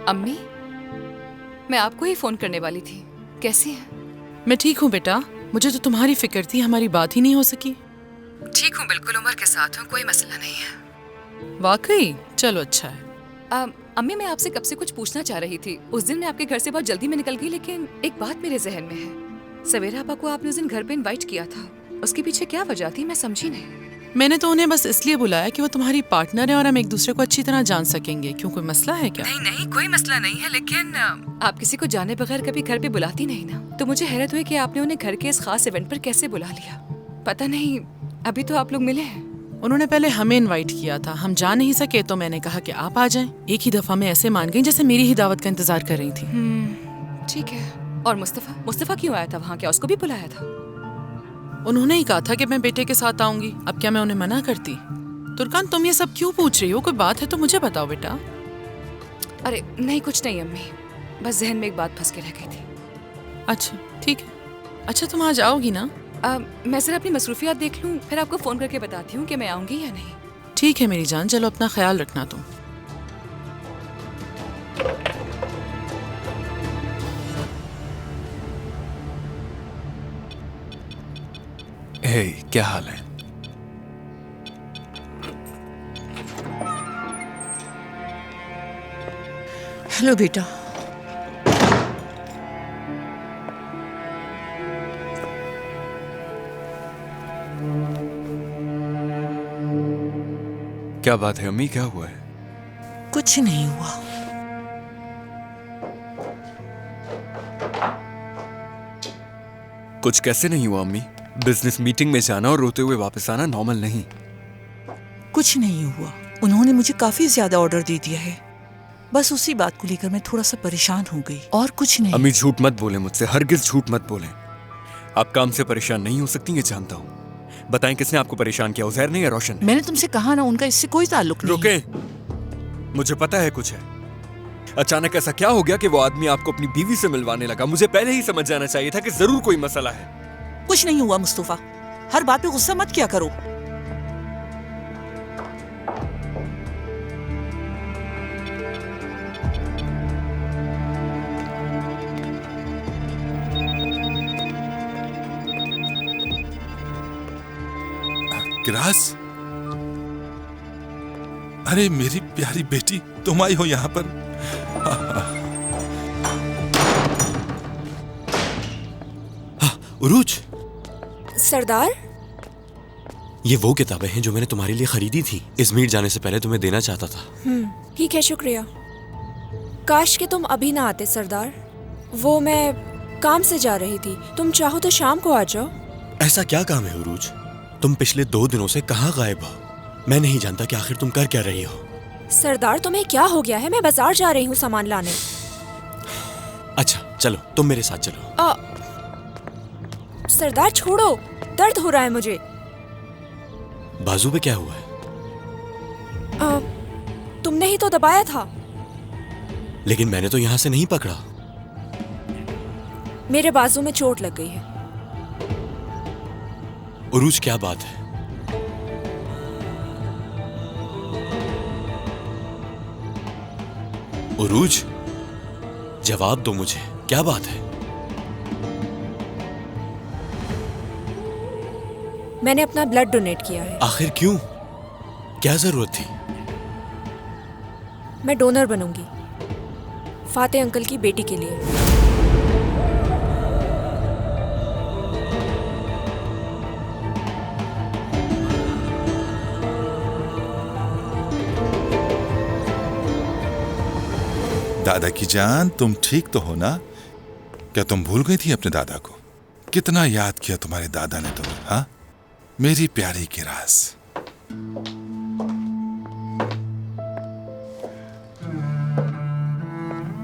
अम्मी, मैं आपको ही फोन करने वाली थी। कैसी हैं? मैं ठीक हूँ बेटा। मुझे तो तुम्हारी फिक्र थी, हमारी बात ही नहीं हो सकी। ठीक हूँ, बिल्कुल उमर के साथ हूँ, कोई मसला नहीं है। वाकई? चलो अच्छा है। अम्मी, मैं आपसे कब से कुछ पूछना चाह रही थी। उस दिन मैं आपके घर से बहुत जल्दी में निकल गई, लेकिन एक बात मेरे जहन में है। सवेरा आपा को आपने उस दिन घर पे इनवाइट किया था, उसके पीछे क्या वजह थी? मैं समझी नहीं। मैंने तो उन्हें बस इसलिए बुलाया कि वो तुम्हारी पार्टनर है और हम एक दूसरे को अच्छी तरह जान सकेंगे। क्यों, कोई मसला है क्या? नहीं नहीं, कोई मसला नहीं है, लेकिन आप किसी को जाने बगैर कभी घर पे बुलाती नहीं ना, तो मुझे हैरत हुई कि आपने उन्हें घर के इस खास इवेंट पर कैसे बुला लिया। पता नहीं, अभी तो आप लोग मिले हैं। उन्होंने पहले हमें इनवाइट किया था, हम जा नहीं सके तो मैंने कहा कि आप आ जाएं। एक ही दफा में ऐसे मान गई जैसे मेरी ही दावत का इंतजार कर रही थी। ठीक है। और मुस्तफा मुस्तफा क्यों आया था वहाँ? क्या उसको भी बुलाया था? उन्होंने ही कहा था कि मैं बेटे के साथ आऊंगी। अब क्या मैं उन्हें मना करती? तुर्कान, तुम ये सब क्यों पूछ रही हो? कोई बात है तो मुझे बताओ बेटा। अरे नहीं, कुछ नहीं अम्मी, बस जहन में एक बात फंस के रह गई थी। अच्छा ठीक है। अच्छा तुम आज आओगी ना? मैं जरा अपनी मसरूफियात देख लूँ, फिर आपको फोन करके बताती हूँ कि मैं आऊंगी या नहीं। ठीक है मेरी जान, चलो अपना ख्याल रखना तुम। हे, क्या हाल है? हेलो बेटा। क्या बात है अम्मी, क्या हुआ है? कुछ नहीं हुआ। कुछ कैसे नहीं हुआ अम्मी? बिजनेस मीटिंग में जाना और रोते हुए वापस आना नॉर्मल नहीं। कुछ नहीं हुआ। उन्होंने मुझे काफी ज्यादा ऑर्डर दे दिया है। बस उसी बात को लेकर मैं थोड़ा सा परेशान हो गई, और कुछ नहीं। अम्मी झूठ मत बोले मुझसे, हरगिज झूठ मत बोले। आप काम से परेशान नहीं हो सकती, ये जानता हूँ। बताएं किसने आपको परेशान किया, उजैर ने या रोशन ने? मैंने तुमसे कहा ना, उनका इससे कोई ताल्लुक नहीं। रुके, मुझे पता है कुछ है। अचानक ऐसा क्या हो गया कि वो आदमी आपको अपनी बीवी से मिलवाने लगा? मुझे पहले ही समझ जाना चाहिए था कि जरूर कोई मसला है। कुछ नहीं हुआ मुस्तफा, हर बात पे गुस्सा मत किया करो। किरास, अरे मेरी प्यारी बेटी, तुम आई हो यहाँ पर। उरूज, सरदार, ये वो किताबें हैं जो मैंने तुम्हारे लिए खरीदी थी। इज़मीर जाने से पहले तुम्हें देना चाहता था। ठीक है, शुक्रिया। काश कि तुम अभी ना आते सरदार, वो मैं काम से जा रही थी। तुम चाहो तो शाम को आ जाओ। ऐसा क्या काम है उरूज? तुम पिछले 2 दिनों से कहाँ गायब हो? मैं नहीं जानता कि आखिर तुम कर क्या रही हो। सरदार, तुम्हें क्या हो गया है? मैं बाजार जा रही हूँ सामान लाने। अच्छा चलो, तुम मेरे साथ चलो। सरदार छोड़ो, दर्द हो रहा है मुझे। बाजू पे क्या हुआ है? तुमने ही तो दबाया था। लेकिन मैंने तो यहाँ से नहीं पकड़ा। मेरे बाजू में चोट लग गई है। उरूज, क्या बात है? उरूज, जवाब दो मुझे, क्या बात है? मैंने अपना ब्लड डोनेट किया है। आखिर क्यों? क्या जरूरत थी? मैं डोनर बनूंगी, फाते अंकल की बेटी के लिए। दादा की जान, तुम ठीक तो हो ना? क्या तुम भूल गई थी अपने दादा को? कितना याद किया तुम्हारे दादा ने तुम्हें, हाँ? मेरी प्यारी किरास।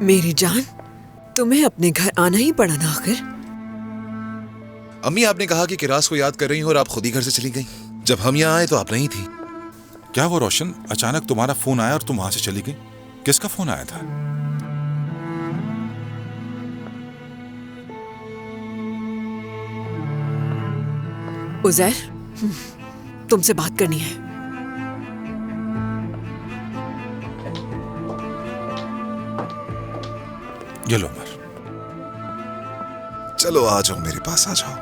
मेरी जान, तुम्हें अपने घर आना ही पड़ा ना आखिर। अम्मी, आपने कहा कि किरास को याद कर रही हो और आप खुद ही घर से चली गई। जब हम यहाँ आए तो आप नहीं थी। क्या वो रोशन, अचानक तुम्हारा फोन आया और तुम वहां से चली गई? किसका फोन आया था? उजैर, तुमसे बात करनी है। ये लो उमर। चलो आ जाओ, मेरे पास आ जाओ।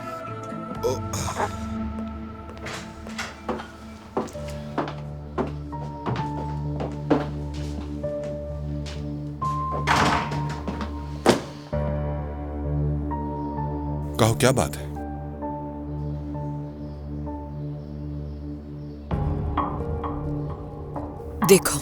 कहो क्या बात है? देखो,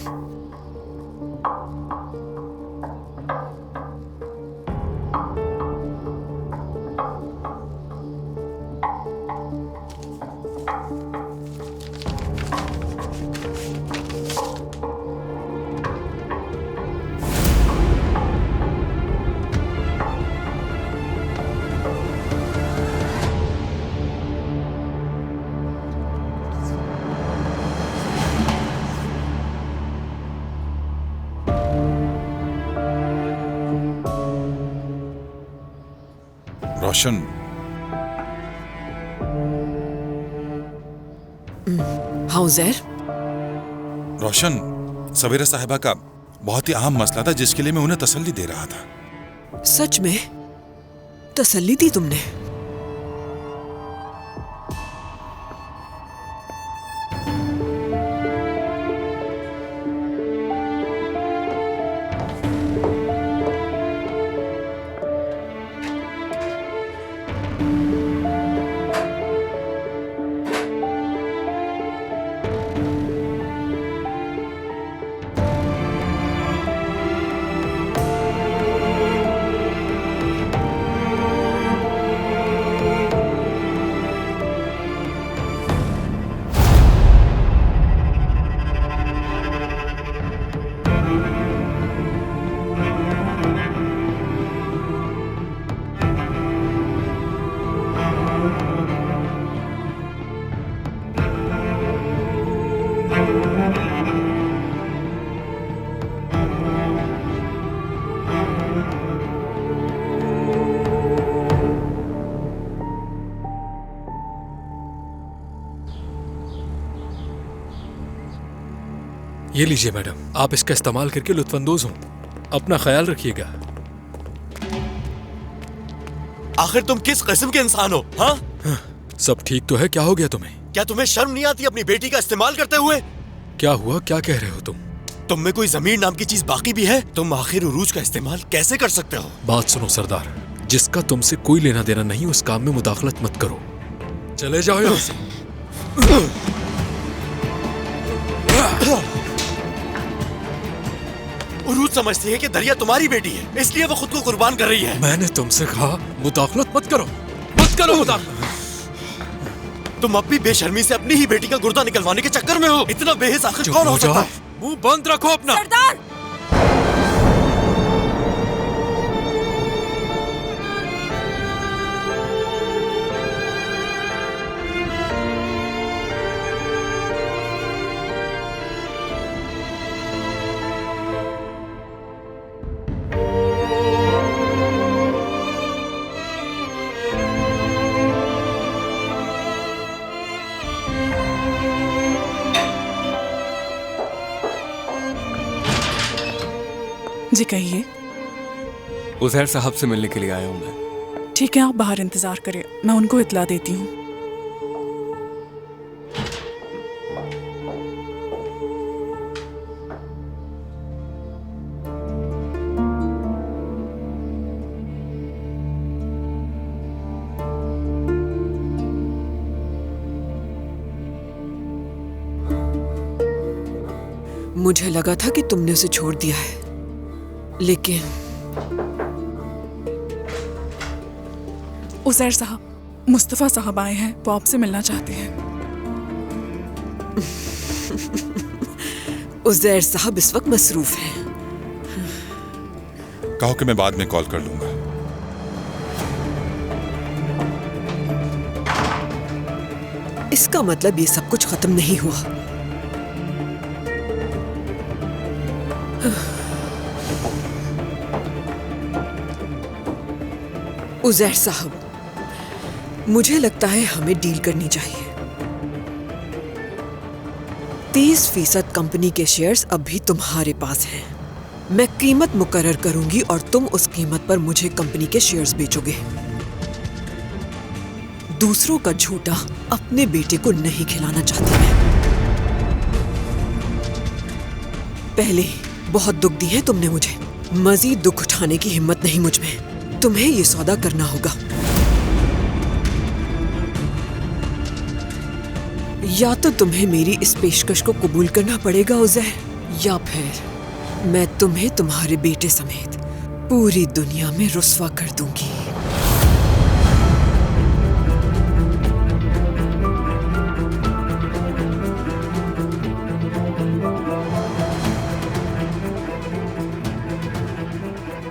रोशन, हाँ उजैर, रोशन, सवेरा साहिबा का बहुत ही अहम मसला था जिसके लिए मैं उन्हें तसल्ली दे रहा था। सच में तसल्ली दी तुमने? ये लीजिए मैडम, आप इसका इस्तेमाल करके लुत्फानंदोज हों। अपना ख्याल रखिएगा। आखिर तुम किस किस्म के इंसान हो? हाँ, सब ठीक तो है? क्या हो गया तुम्हें? क्या तुम्हें शर्म नहीं आती अपनी बेटी का इस्तेमाल करते हुए? क्या हुआ? क्या कह रहे हो तुम? तुम में कोई जमीर नाम की चीज बाकी भी है? तुम आखिर उरूज का इस्तेमाल कैसे कर सकते हो? बात सुनो सरदार, जिसका तुमसे कोई लेना देना नहीं उस काम में मुदाखलत मत करो। चले जाओ यहाँ से। उरूज समझती है कि दरिया तुम्हारी बेटी है, इसलिए वो खुद को कुर्बान कर रही है। मैंने तुमसे कहा मुदाखलत मत करो, मत करो मुदाखलत। तुम अब भी बेशर्मी से अपनी ही बेटी का गुर्दा निकलवाने के चक्कर में हो। इतना बेहिस आखिर कौन हो सकता है? मुंह बंद रखो अपना। सरदार! जी कहिए। उजैर साहब से मिलने के लिए आया हूँ मैं। ठीक है, आप बाहर इंतजार करिए, मैं उनको इत्ला देती हूँ। मुझे लगा था कि तुमने उसे छोड़ दिया है, लेकिन उजैर साहब, मुस्तफा साहब आए हैं, वो आपसे मिलना चाहते हैं। उजैर साहब इस वक्त मसरूफ हैं। कहो कि मैं बाद में कॉल कर लूंगा। इसका मतलब ये सब कुछ खत्म नहीं हुआ। उजैर साहब, मुझे लगता है हमें डील करनी चाहिए। 30% कंपनी के शेयर्स अब भी तुम्हारे पास हैं। मैं कीमत मुकर्रर करूंगी और तुम उस कीमत पर मुझे कंपनी के शेयर्स बेचोगे। दूसरों का झूठा अपने बेटे को नहीं खिलाना चाहती मैं। पहले बहुत दुख दी है तुमने मुझे, मजीद दुख उठाने की हिम्मत नहीं मुझ में। तुम्हें ये सौदा करना होगा। या तो तुम्हें मेरी इस पेशकश को कबूल करना पड़ेगा उज़ैर, या फिर मैं तुम्हें तुम्हारे बेटे समेत पूरी दुनिया में रुस्वा कर दूंगी।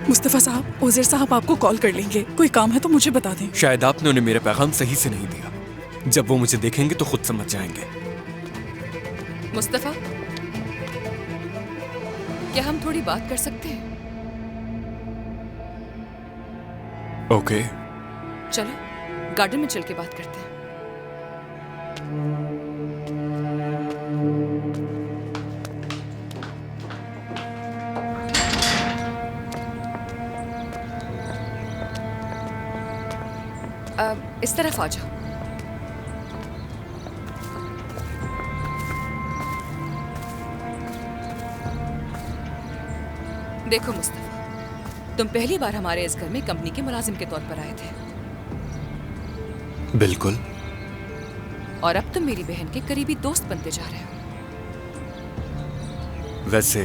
मुस्तफ़ा साहब, उज़ैर साहब आपको कॉल कर लेंगे। कोई काम है तो मुझे बता दें। शायद आपने उन्हें मेरा पैगाम सही से नहीं दिया। जब वो मुझे देखेंगे तो खुद समझ जाएंगे। मुस्तफ़ा, क्या हम थोड़ी बात कर सकते हैं? ओके। चलो गार्डन में चल के बात करते हैं। अब इस तरफ आ जाओ। देखो मुस्तफ़ा, तुम पहली बार हमारे इस घर में कंपनी के मुलाजिम के तौर पर आए थे। बिल्कुल। और अब तुम मेरी बहन के करीबी दोस्त बनते जा रहे हो। वैसे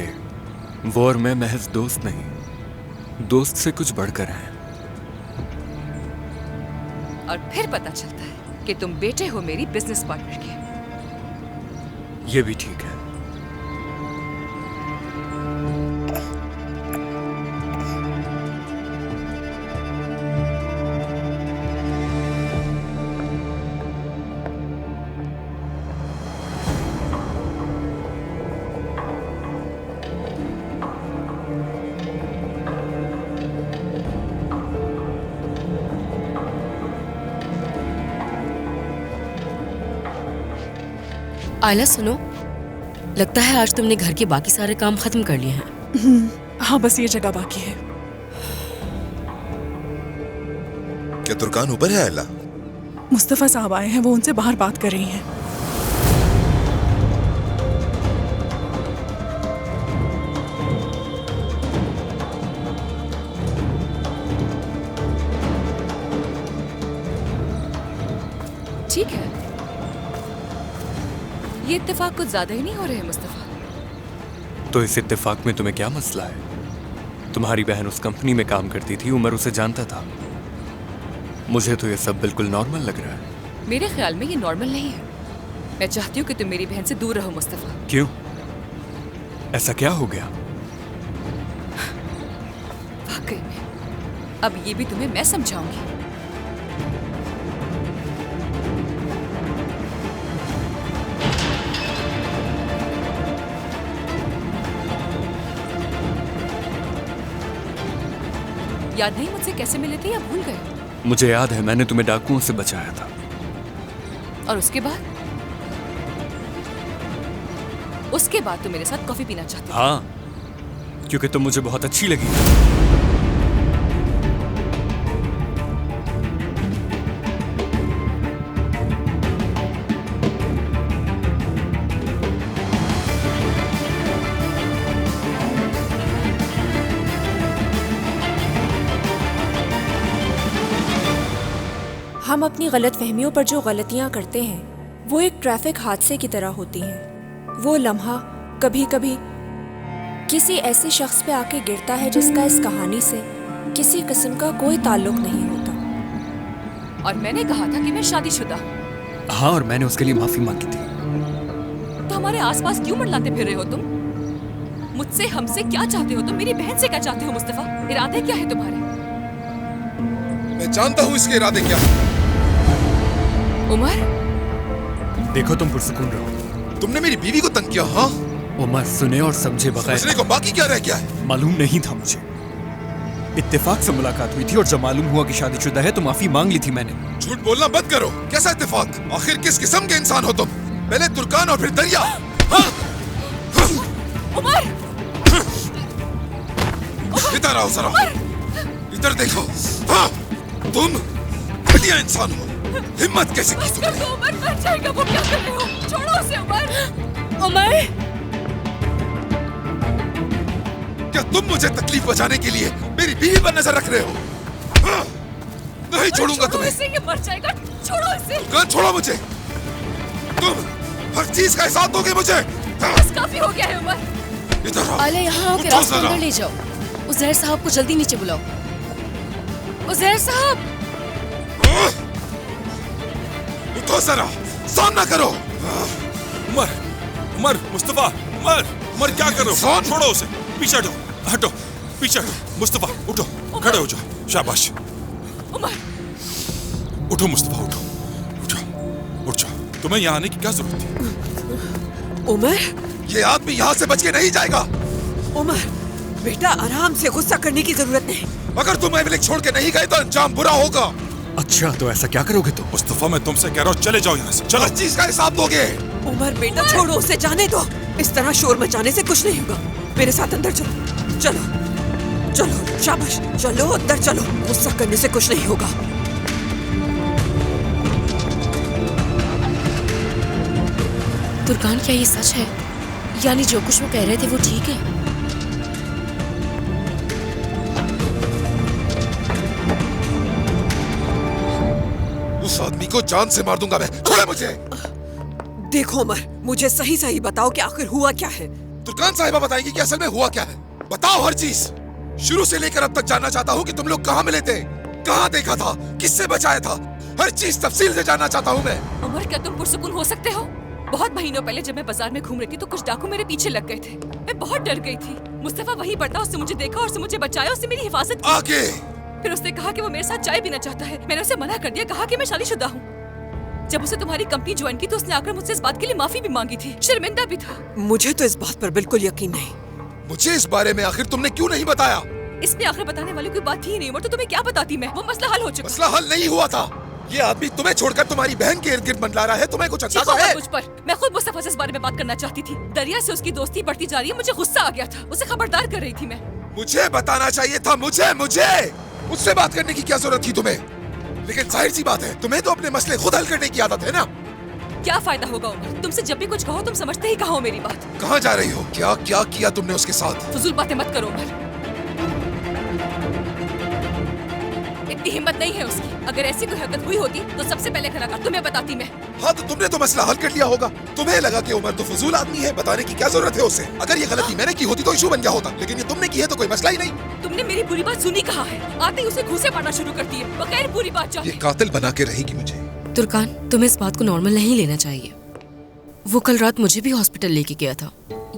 वो और मैं महज दोस्त नहीं, दोस्त से कुछ बढ़कर हैं। और फिर पता चलता है कि तुम बेटे हो मेरी बिजनेस पार्टनर के। ये भी ठीक है। आयला सुनो, लगता है आज तुमने घर के बाकी सारे काम खत्म कर लिए हैं। हाँ, बस ये जगह बाकी है। क्या तुर्कान ऊपर है आयला? मुस्तफ़ा साहब आए हैं, वो उनसे बाहर बात कर रही हैं। ठीक है, ये इत्तेफाक कुछ ज्यादा ही नहीं हो रहे हैं मुस्तफ़ा। तो इस इत्तेफाक में तुम्हें क्या मसला है? तुम्हारी बहन उस कंपनी में काम करती थी, उमर उसे जानता था। मुझे तो ये सब बिल्कुल नॉर्मल लग रहा है। मेरे ख्याल में ये नॉर्मल नहीं है। मैं चाहती हूँ कि तुम मेरी बहन से दूर रहो मुस्तफ़ा। क्यों? ऐसा क्या हो गया? वाकई में अब ये भी तुम्हें मैं समझाऊंगी। याद नहीं मुझसे कैसे मिले थे या भूल गए? मुझे याद है, मैंने तुम्हें डाकुओं से बचाया था। और उसके बाद? उसके बाद तुम मेरे साथ कॉफी पीना चाहते थे। हाँ, क्योंकि तुम मुझे बहुत अच्छी लगी। हम अपनी गलतफहमियों पर जो गलतियां करते हैं वो एक ट्रैफिक हादसे की तरह होती हैं। वो लम्हा कभी कभी किसी ऐसे शख्स पे आके गिरता है जिसका इस कहानी से किसी किस्म का कोई ताल्लुक नहीं होता। और मैंने कहा था कि मैं शादीशुदा हूँ। हाँ, और मैंने उसके लिए माफी मांगी थी। तो हमारे आसपास क्यों मंडलाते फिर रहे हो तुम? मुझसे, हमसे क्या चाहते हो तुम? मेरी बहन से क्या चाहते हो मुस्तफ़ा? इरादे क्या है तुम्हारे? मैं जानता हूँ इसके इरादे क्या है। उमर, देखो तुम पुरसुकून रहो। तुमने मेरी बीवी को तंग किया। हाँ उमर, सुने और समझे बगैर समझने को बाकी क्या रह गया है? मालूम नहीं था मुझे। इत्तेफाक से मुलाकात हुई थी और जब मालूम हुआ कि शादीशुदा है तो माफी मांग ली थी मैंने। झूठ बोलना बंद करो। कैसा इत्तेफाक? आखिर किस किस्म के इंसान हो तुम? पहले तुर्कान और फिर दरिया। हाँ? उमर! इधर आओ जरा, इधर देखो। हाँ, तुम घटिया इंसान हो। हिम्मत कैसे की तुमने? उमर मर जाएगा, वो क्या कर रहे हो? छोड़ो उसे उमर। उमर, क्या तुम मुझे तकलीफ पहुंचाने के लिए मेरी बीवी पर नजर रख रहे हो? हाँ, नहीं छोड़ूंगा तुम्हें। इसे, ये मर जाएगा। छोड़ो इसे। कौन छोड़ो मुझे? तुम हर चीज का एहसास दोगे मुझे। हाँ, बस काफी हो गया है उमर। इधर आओ। आले यहाँ आओ, उठो फिराज को जरा। अंदर ले जाओ। उजैर साहब को जल्दी नीचे बुलाओ। उजैर साहब, उठो जरा, सामना करो। उमर, उमर, मुस्तफा, उमर, उमर क्या कर रहे हो? छोड़ो उसे, पीछे हटो, हटो, पीछे हटो। मुस्तफा, उठो, खड़े हो जाओ। शाबाश। उमर, उठो मुस्तफा, उठो, उठ जाओ, उठ जाओ। तुम्हें यहाँ आने की क्या जरूरत थी? उमर, ये आदमी यहाँ से बच के नहीं जाएगा। उमर, बेटा आराम से, गुस्सा करने की जरूरत नहीं। अगर तुम एवलिक छोड़ के नहीं गए तो अंजाम बुरा होगा। अच्छा, तो ऐसा क्या करोगे तुम? मुस्तफा, मैं तुमसे कह रहा हूँ, चले जाओ यहाँ से, चलो। हर चीज का हिसाब दोगे। उमर बेटा, छोड़ो उसे, जाने दो। इस तरह शोर मचाने से कुछ नहीं होगा। मेरे साथ अंदर चलो, चलो, चलो, शाबाश, चलो अंदर चलो। गुस्सा करने से कुछ नहीं होगा। तुर्कान, क्या ये सच है? यानी जो कुछ वो कह रहे थे वो ठीक है? उस आदमी को जान से मार दूंगा मैं। छोड़े मुझे। देखो उमर, मुझे सही सही बताओ कि आखिर हुआ क्या है। तुर्कान साहिबा बताएंगी कि असल में हुआ क्या है। बताओ हर चीज, शुरू से लेकर अब तक जानना चाहता हूँ कि तुम लोग कहाँ मिले थे, कहाँ देखा था, किससे बचाया था। हर चीज तफसील से जानना चाहता हूँ मैं। उमर, क्या तुम पुरसुकून हो सकते हो? बहुत महीनों पहले जब मैं बाजार में घूम रही थी तो कुछ डाकू मेरे पीछे लग गए थे। मैं बहुत डर गई थी। मुस्तफा वहीं पर था, उसने मुझे देखा और उसने मुझे बचाया, उसने मेरी हिफाजत की। आगे फिर उसने कहा कि वो मेरे साथ चाय पीना चाहता है। मैंने उसे मना कर दिया, कहा कि मैं शादीशुदा हूँ। जब उसे तुम्हारी कंपनी ज्वाइन की तो उसने आकर मुझसे इस बात के लिए माफी भी मांगी थी, शर्मिंदा भी था। मुझे तो इस बात पर बिल्कुल यकीन नहीं। मुझे इस बारे में आखिर तुमने क्यों नहीं बताया? इसमें आखिर बताने वाली कोई बात ही नहीं उमर, तो तुम्हें क्या बताती मैं? वो मसला हल हो चुका। मसला हल नहीं हुआ था। ये आदमी तुम्हें छोड़कर तुम्हारी बहन के इर्द गिर्द मंडरा रहा है। तुम्हें कुछ अंदाजा है? मुझ पर। मैं खुद मुस्तफा से इस बारे में बात करना चाहती थी। दरिया से उसकी दोस्ती बढ़ती जा रही है, मुझे गुस्सा आ गया था। उसे खबरदार कर रही थी मैं। मुझे बताना चाहिए था। मुझे उससे बात करने की क्या जरूरत थी तुम्हें? लेकिन जाहिर सी बात है, तुम्हें तो अपने मसले खुद हल करने की आदत है ना। क्या फायदा होगा उमर? तुमसे जब भी कुछ कहो तुम समझते ही कहो मेरी बात। कहाँ जा रही हो? क्या क्या किया तुमने उसके साथ? फजूल बातें मत करो उमर। इतनी हिम्मत नहीं है उसकी। अगर ऐसी कोई हरकत हुई होती तो सबसे पहले खड़ा कर तुम्हें बताती मैं। हाँ, तो तुमने तो मसला हल कर लिया होगा। तुम्हें लगा कि उमर तो फजूल आदमी है, बताने की क्या जरूरत है उसे? अगर ये गलती मैंने की होती तो इशू बन गया होता, लेकिन ये तुमने की है तो कोई मसला ही नहीं। तुमने मेरी बुरी बात सुनी कहाँ है? आते ही उसे घूंसे मारना शुरू करती है, बगैर बुरी बात जाने। ये कातिल बना के रहेगी मुझे। तुर्कान, तुम्हें इस बात को नॉर्मल नहीं लेना चाहिए। वो कल रात मुझे भी हॉस्पिटल लेके गया था।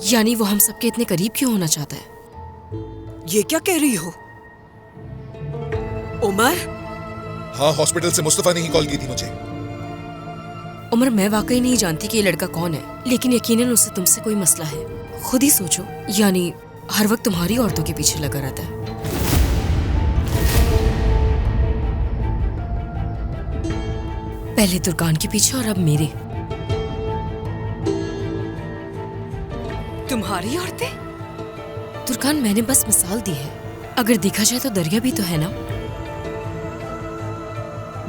यानी वो हम सबके इतने करीब क्यों होना चाहता है? ये क्या कह रही हो उमर? हाँ, हॉस्पिटल से मुस्तफा ने ही कॉल की थी मुझे। उमर, मैं वाकई नहीं जानती कि ये लड़का कौन है, लेकिन यकीनन उससे तुमसे कोई मसला है। खुद ही सोचो, यानी हर वक्त तुम्हारी औरतों के पीछे लगा रहता है। पहले तुर्कान के पीछे और अब मेरे। तुम्हारी औरतें? तुर्कान, मैंने बस मिसाल दी है। अगर देखा जाए तो दरिया भी तो है ना।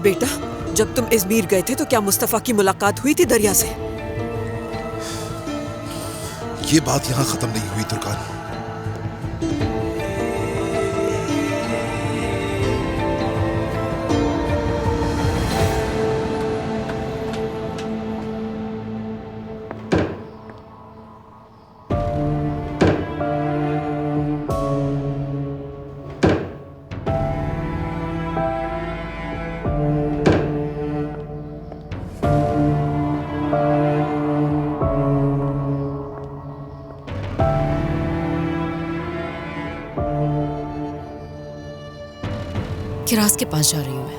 बेटा, जब तुम इज़मीर गए थे तो क्या मुस्तफा की मुलाकात हुई थी दरिया से? ये बात यहाँ खत्म नहीं हुई तुर्कान। किरास के पास जा रही हूँ मैं।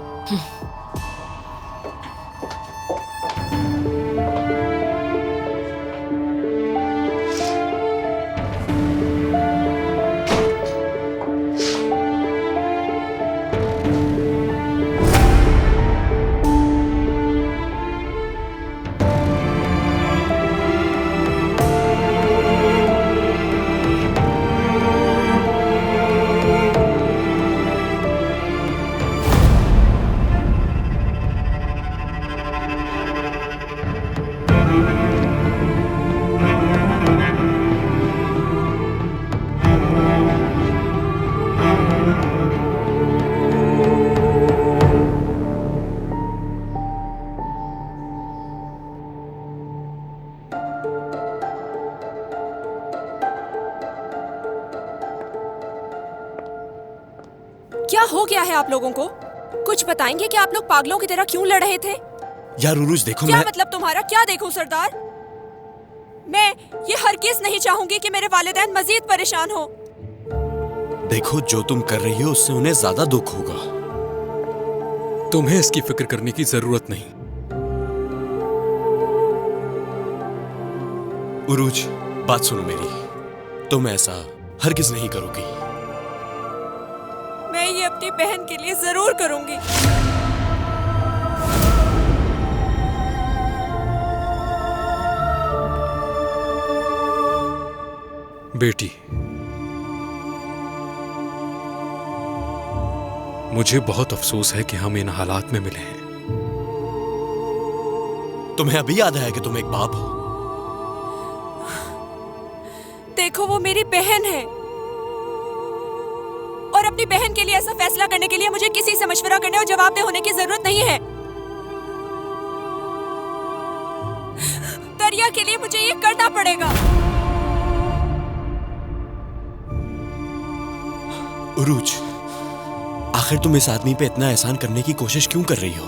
क्या हो गया है आप लोगों को? कुछ बताएंगे कि आप लोग पागलों की तरह क्यों लड़ रहे थे? यार उरूज देखो, क्या मैं मतलब तुम्हारा? क्या देखूं सरदार? मैं ये हरगिज नहीं चाहूंगी कि मेरे वालिदैन मजीद परेशान हो। देखो, जो तुम कर रही हो उससे उन्हें ज्यादा दुख होगा। तुम्हें इसकी फिक्र करने की जरूरत नहीं। उरूज, बात सुनो मेरी, तुम ऐसा हरगिज नहीं करोगी। मैं ये अपनी बहन के लिए जरूर करूंगी। बेटी, मुझे बहुत अफसोस है कि हम इन हालात में मिले हैं। तुम्हें अभी याद आया कि तुम एक बाप हो? देखो, वो मेरी बहन है और अपनी बहन के लिए ऐसा फैसला करने के लिए मुझे किसी से मशवरा करने और जवाबदेह होने की जरूरत नहीं है। दरिया के लिए मुझे ये करना पड़ेगा। उरूज, आखिर तुम इस आदमी पे इतना एहसान करने की कोशिश क्यों कर रही हो?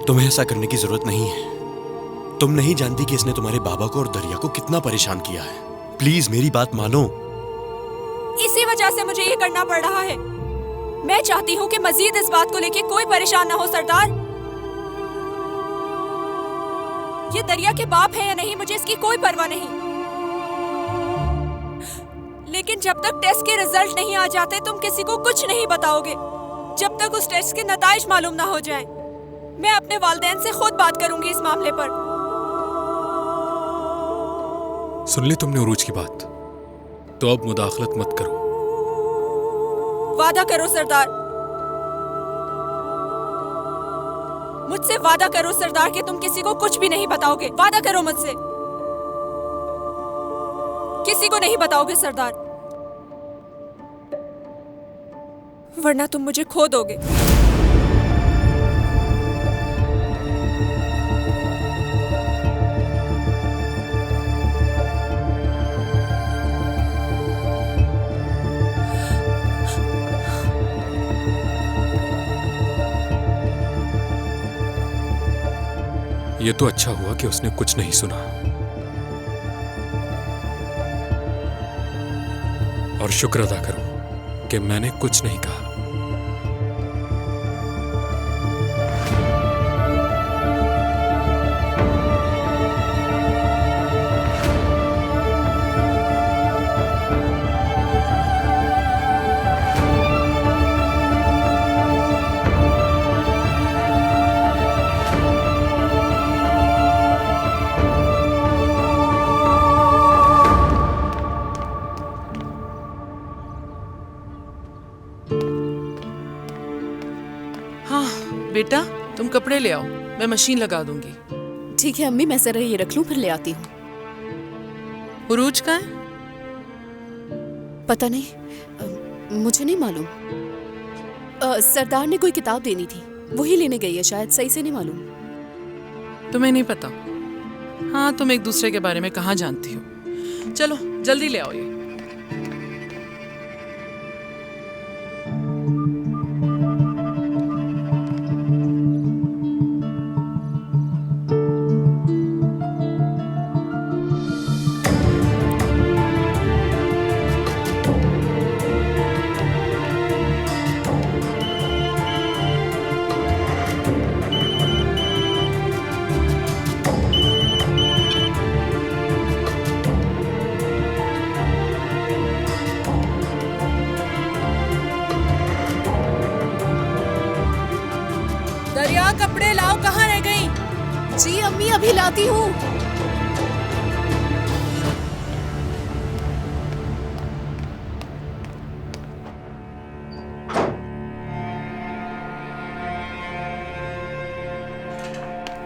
तुम्हें ऐसा करने की जरूरत नहीं है। तुम नहीं जानती कि इसने तुम्हारे बाबा को और दरिया को कितना परेशान किया है। प्लीज मेरी बात मानो। इसी वजह से मुझे ये करना पड़ रहा है। मैं चाहती हूँ कि मजीद इस बात को लेके कोई परेशान ना हो सरदार। ये दरिया के बाप है या नहीं, मुझे इसकी कोई परवाह नहीं, लेकिन जब तक टेस्ट के रिजल्ट नहीं आ जाते तुम किसी को कुछ नहीं बताओगे। जब तक उस टेस्ट के नताइज मालूम ना हो जाएं, मैं अपने वालिदैन से खुद बात करूंगी इस मामले पर। सुन ली तुमने उरूज की बात? तो अब मुदाखलत मत करो। वादा करो सरदार, मुझसे वादा करो सरदार कि तुम किसी को कुछ भी नहीं बताओगे। वादा करो मुझसे, किसी को नहीं बताओगे सरदार, वरना तुम मुझे खो दोगे। ये तो अच्छा हुआ कि उसने कुछ नहीं सुना, और शुक्र अदा करो कि मैंने कुछ नहीं कहा। बेटा, तुम कपड़े ले आओ, मैं मशीन लगा दूंगी। ठीक है अम्मी, मैं जरा ये रख लूं, फिर ले आती हूँ। उरूज का है? पता नहीं, मुझे नहीं मालूम। सरदार ने कोई किताब देनी थी, वही लेने गई है शायद, सही से नहीं मालूम। तुम्हें नहीं पता? हाँ, तुम एक दूसरे के बारे में कहाँ जानती हो। चलो जल्दी ले आओ ये। दरिया, कपड़े लाओ, कहाँ रह गई? जी अम्मी, अभी लाती हूँ।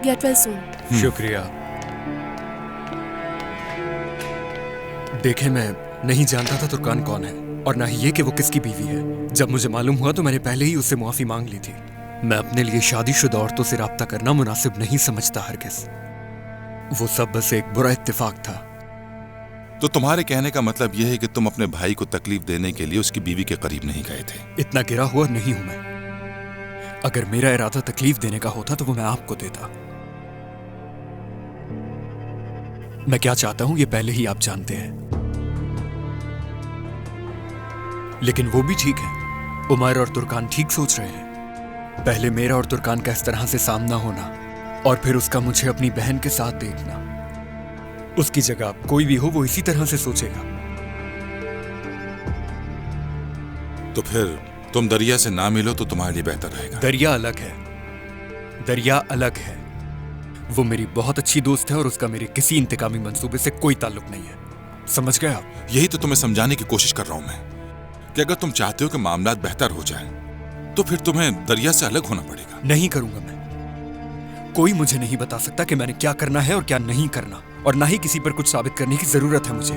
Get well soon. शुक्रिया। देखे, मैं नहीं जानता था तुर्कान कौन है, और ना ही ये कि वो किसकी बीवी है। जब मुझे मालूम हुआ तो मैंने पहले ही उससे मुआफी मांग ली थी। मैं अपने लिए शादीशुदा औरतों से राब्ता करना मुनासिब नहीं समझता हरगिज़। वो सब बस एक बुरा इत्तेफाक था। तो तुम्हारे कहने का मतलब यह है कि तुम अपने भाई को तकलीफ देने के लिए उसकी बीवी के करीब नहीं गए थे। इतना गिरा हुआ नहीं हूं मैं। अगर मेरा इरादा तकलीफ देने का होता तो वो मैं आपको देता। मैं क्या चाहता हूं ये पहले ही आप जानते हैं। लेकिन वो भी ठीक है, उमर और तुर्कान ठीक सोच रहे हैं। पहले मेरा और तुर्कान का इस तरह से सामना होना और फिर उसका मुझे अपनी बहन के साथ देखना। उसकी जगह कोई भी हो वो इसी तरह से सोचेगा। तो फिर तुम दरिया से ना मिलो तो तुम्हारे लिए बेहतर रहेगा। दरिया अलग है, दरिया अलग है। वो मेरी बहुत अच्छी दोस्त है और उसका मेरे किसी इंतकामी मंसूबे से कोई ताल्लुक नहीं है। समझ गए आप? यही तो तुम्हें समझाने की कोशिश कर रहा हूं मैं कि अगर तुम चाहते हो कि मामला बेहतर हो जाए तो फिर तुम्हें दरिया से अलग होना पड़ेगा। नहीं करूंगा मैं। कोई मुझे नहीं बता सकता कि मैंने क्या करना है और क्या नहीं करना, और ना ही किसी पर कुछ साबित करने की जरूरत है मुझे।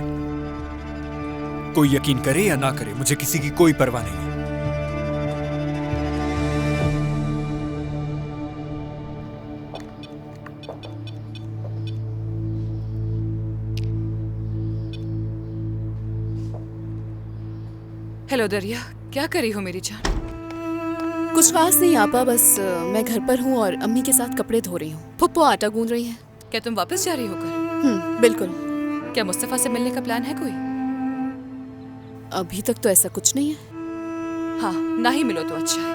कोई यकीन करे या ना करे, मुझे किसी की कोई परवाह नहीं है। हेलो दरिया, क्या कर रही हो मेरी जान? कुछ खास नहीं आपा, बस मैं घर पर हूँ और अम्मी के साथ कपड़े धो रही हूँ। फुप्पो आटा गूंद रही हैं। क्या तुम वापस जा रही हो कल? बिल्कुल। क्या मुस्तफा से मिलने का प्लान है कोई? अभी तक तो ऐसा कुछ नहीं है। हाँ, ना ही मिलो तो अच्छा है।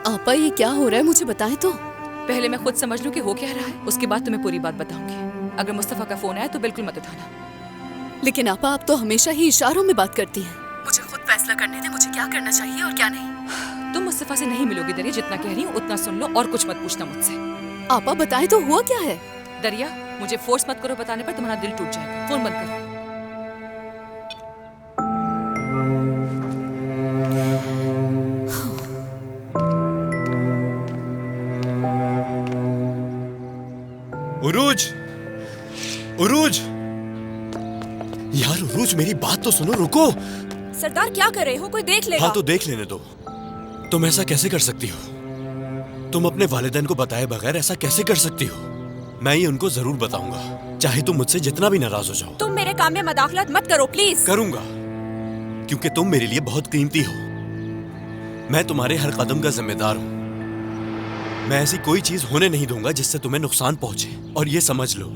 आपा ये क्या हो रहा है, मुझे बताएं तो। पहले मैं खुद समझ लूं कि हो क्या रहा है, उसके बाद तुम्हें पूरी बात बताऊंगी। अगर मुस्तफा का फोन आया तो बिल्कुल मत उठाना। लेकिन आपा, आप तो हमेशा ही इशारों में बात करती हैं। मुझे खुद फैसला करने दे, मुझे क्या करना चाहिए और क्या नहीं। तुम मुस्तफा से नहीं मिलोगी दरिया, जितना कह रही हूँ उतना सुन लो और कुछ मत पूछना मुझसे। आपा बताएं तो हुआ क्या है? दरिया, मुझे फोर्स मत करो, बताने पर तुम्हारा दिल टूट जाएगा। फोन बंद करो। उरूज, उरूज, यार उरूज, मेरी बात तो सुनो, रुको। सरदार क्या कर रहे हो? कोई देख लेगा। हाँ तो देख लेने दो। तुम ऐसा कैसे कर सकती हो? तुम अपने वालिदैन को बताए बगैर ऐसा कैसे कर सकती हो? मैं ये उनको जरूर बताऊंगा, चाहे तुम मुझसे जितना भी नाराज हो जाओ। तुम मेरे काम में मदाखलत मत करो प्लीज। करूंगा, क्योंकि तुम मेरे लिए बहुत कीमती हो। मैं तुम्हारे हर कदम का जिम्मेदार हूँ। मैं ऐसी कोई चीज होने नहीं दूंगा जिससे तुम्हें नुकसान पहुंचे, और ये समझ लो।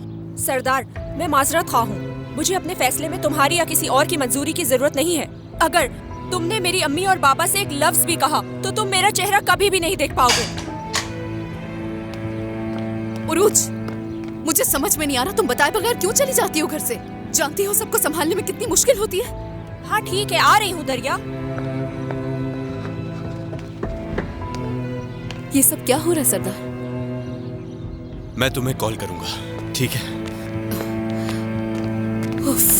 सरदार, मैं माजरत खा हूँ। मुझे अपने फैसले में तुम्हारी या किसी और की मंजूरी की जरूरत नहीं है। अगर तुमने मेरी अम्मी और बाबा से एक लफ्ज भी कहा तो तुम मेरा चेहरा कभी भी नहीं देख पाओगे। उरूज, मुझे समझ में नहीं आ रहा, तुम बताए बगैर क्यों चली जाती हो घर से? जानती हो सबको संभालने में कितनी मुश्किल होती है। हाँ ठीक है, आ रही हूँ दरिया। ये सब क्या हो रहा है सरदार? मैं तुम्हें कॉल करूंगा, ठीक है? उफ।